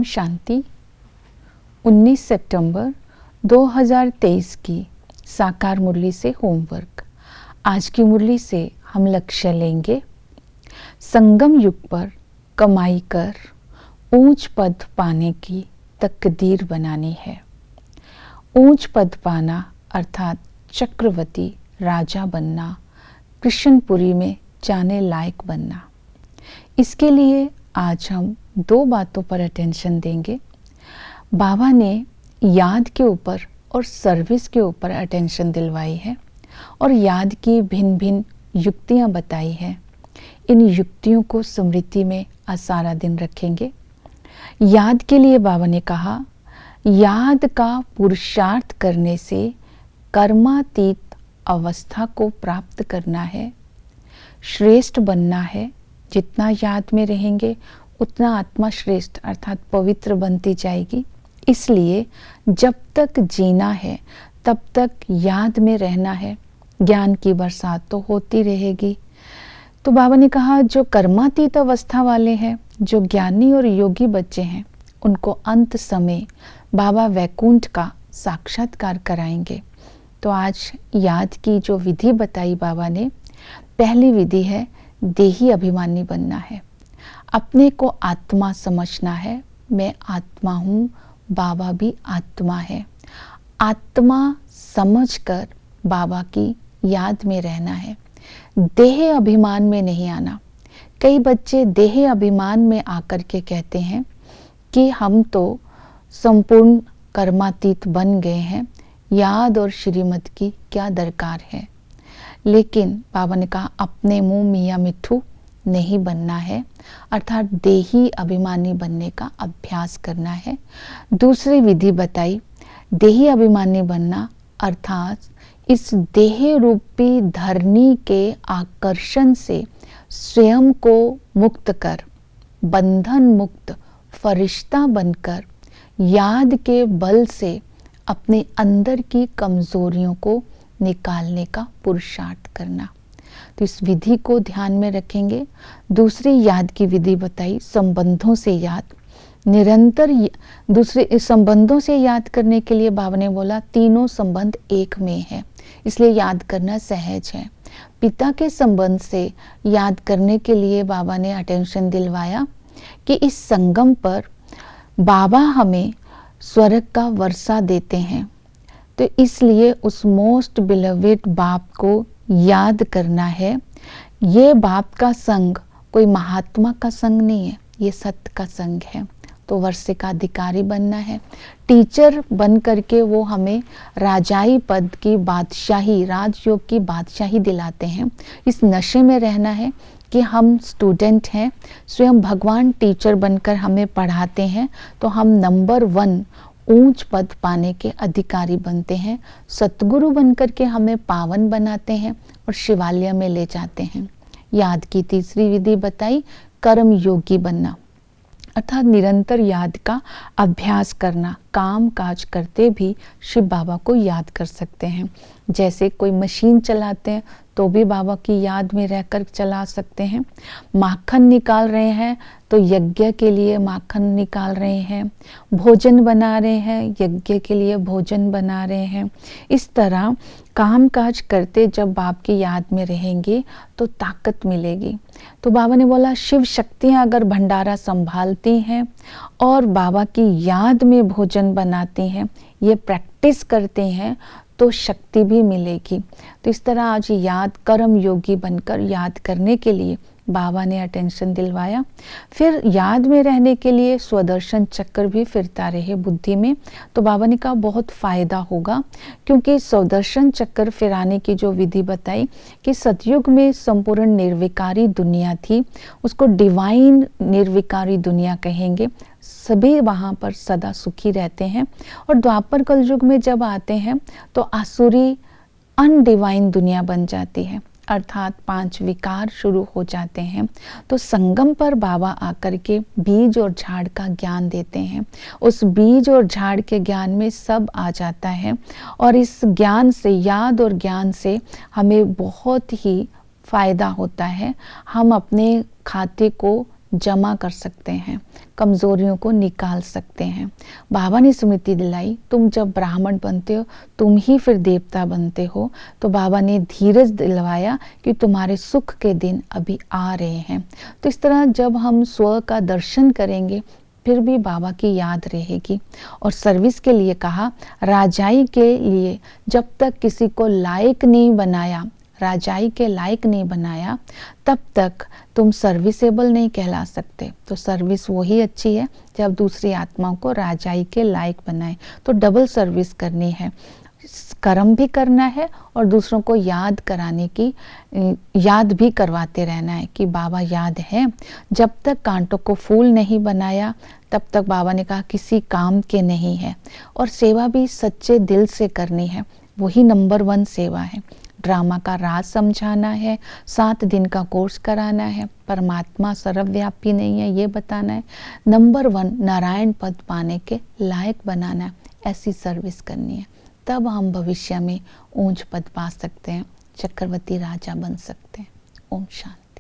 ओम शांति। 19 सितंबर 2023 की साकार मुरली से होमवर्क। आज की मुरली से हम लक्ष्य लेंगे, संगम युग पर कमाई कर ऊंच पद पाने की तकदीर बनानी है। ऊंच पद पाना अर्थात चक्रवर्ती राजा बनना, कृष्णपुरी में जाने लायक बनना। इसके लिए आज हम दो बातों पर अटेंशन देंगे। बाबा ने याद के ऊपर और सर्विस के ऊपर अटेंशन दिलवाई है और याद की भिन्न भिन्न युक्तियां बताई है। इन युक्तियों को स्मृति में आज सारा दिन रखेंगे। याद के लिए बाबा ने कहा, याद का पुरुषार्थ करने से कर्मातीत अवस्था को प्राप्त करना है, श्रेष्ठ बनना है। जितना याद में रहेंगे उतना आत्मा श्रेष्ठ अर्थात पवित्र बनती जाएगी। इसलिए जब तक जीना है तब तक याद में रहना है। ज्ञान की बरसात तो होती रहेगी। तो बाबा ने कहा, जो कर्मातीत अवस्था वाले हैं, जो ज्ञानी और योगी बच्चे हैं, उनको अंत समय बाबा वैकुंठ का साक्षात्कार कराएंगे। तो आज याद की जो विधि बताई बाबा ने, पहली विधि है देही अभिमानी बनना है। अपने को आत्मा समझना है। मैं आत्मा हूँ, बाबा भी आत्मा है। आत्मा समझकर बाबा की याद में रहना है। देह अभिमान में नहीं आना। कई बच्चे देह अभिमान में आकर के कहते हैं कि हम तो संपूर्ण कर्मातीत बन गए हैं, याद और श्रीमत की क्या दरकार है। लेकिन बाबा ने कहा, अपने मुंह मियाँ मिट्ठू नहीं बनना है, अर्थात देही अभिमानी बनने का अभ्यास करना है। दूसरी विधि बताई, देही अभिमानी बनना अर्थात इस देह रूपी धरनी के आकर्षण से स्वयं को मुक्त कर, बंधन मुक्त फरिश्ता बनकर याद के बल से अपने अंदर की कमजोरियों को निकालने का पुरुषार्थ करना। तो इस विधि को ध्यान में रखेंगे। दूसरी याद की विधि बताई, संबंधों से याद। निरंतर दूसरे संबंधों से याद करने के लिए बाबा ने बोला, तीनों संबंध एक में है, इसलिए याद करना सहज है। पिता के संबंध से याद करने के लिए बाबा ने अटेंशन दिलवाया कि इस संगम पर बाबा हमें स्वर्ग का वर्षा देते हैं, तो इसलिए उस मोस्ट बिलवेड बाप को याद करना है। ये बाप का संग कोई महात्मा का संग नहीं है, ये सत्य का संग है। तो वर्षे का अधिकारी बनना है। टीचर बन करके वो हमें राजाई पद की बादशाही, राजयोग की बादशाही दिलाते हैं। इस नशे में रहना है कि हम स्टूडेंट हैं, स्वयं भगवान टीचर बनकर हमें पढ़ाते हैं, तो हम नंबर 1 ऊंच पद पाने के अधिकारी बनते हैं। सतगुरु बनकर के हमें पावन बनाते हैं और शिवालय में ले जाते हैं। याद की तीसरी विधि बताई, कर्म योगी बनना अर्थात निरंतर याद का अभ्यास करना। काम काज करते भी शिव बाबा को याद कर सकते हैं। जैसे कोई मशीन चलाते हैं तो भी बाबा की याद में रहकर चला सकते हैं। माखन निकाल रहे हैं तो यज्ञ के लिए माखन निकाल रहे हैं। भोजन बना रहे हैं, यज्ञ के लिए भोजन बना रहे हैं। इस तरह काम काज करते जब बाप की याद में रहेंगे तो ताकत मिलेगी। तो बाबा ने बोला, शिव शक्तियाँ अगर भंडारा संभालती हैं और बाबा की याद में भोजन बनाती हैं, ये प्रैक्टिस करते हैं, तो शक्ति भी मिलेगी। तो इस तरह आज याद कर्म योगी बनकर याद करने के लिए बाबा ने अटेंशन दिलवाया। फिर याद में रहने के लिए स्वदर्शन चक्र भी फिरता रहे बुद्धि में। तो बाबा ने कहा बहुत फायदा होगा, क्योंकि स्वदर्शन चक्र फिराने की जो विधि बताई कि सतयुग में संपूर्ण निर्विकारी दुनिया थी, उसको डिवाइन निर्विकारी दुनिया कहेंगे। सभी वहाँ पर सदा सुखी रहते हैं। और द्वापर कल युग में जब आते हैं तो आसुरी अनडिवाइन दुनिया बन जाती है, अर्थात 5 विकार शुरू हो जाते हैं। तो संगम पर बाबा आकर के बीज और झाड़ का ज्ञान देते हैं। उस बीज और झाड़ के ज्ञान में सब आ जाता है और इस ज्ञान से, याद और ज्ञान से हमें बहुत ही फायदा होता है। हम अपने खाते को जमा कर सकते हैं, कमज़ोरियों को निकाल सकते हैं। बाबा ने स्मृति दिलाई, तुम जब ब्राह्मण बनते हो तुम ही फिर देवता बनते हो। तो बाबा ने धीरज दिलवाया कि तुम्हारे सुख के दिन अभी आ रहे हैं। तो इस तरह जब हम स्व का दर्शन करेंगे फिर भी बाबा की याद रहेगी। और सर्विस के लिए कहा, राजाई के लिए जब तक किसी को लायक नहीं बनाया, राजाई के लायक नहीं बनाया, तब तक तुम सर्विसेबल नहीं कहला सकते। तो सर्विस वही अच्छी है जब दूसरी आत्माओं को राजाई के लायक बनाए। तो डबल सर्विस करनी है, कर्म भी करना है और दूसरों को याद कराने की, याद भी करवाते रहना है कि बाबा याद है। जब तक कांटों को फूल नहीं बनाया तब तक बाबा ने कहा किसी काम के नहीं है। और सेवा भी सच्चे दिल से करनी है, वही नंबर 1 सेवा है। ड्रामा का राज समझाना है, 7 दिन का कोर्स कराना है, परमात्मा सर्वव्यापी नहीं है ये बताना है, नंबर 1 नारायण पद पाने के लायक बनाना है। ऐसी सर्विस करनी है, तब हम भविष्य में ऊंच पद पा सकते हैं, चक्रवर्ती राजा बन सकते हैं। ओम शांति।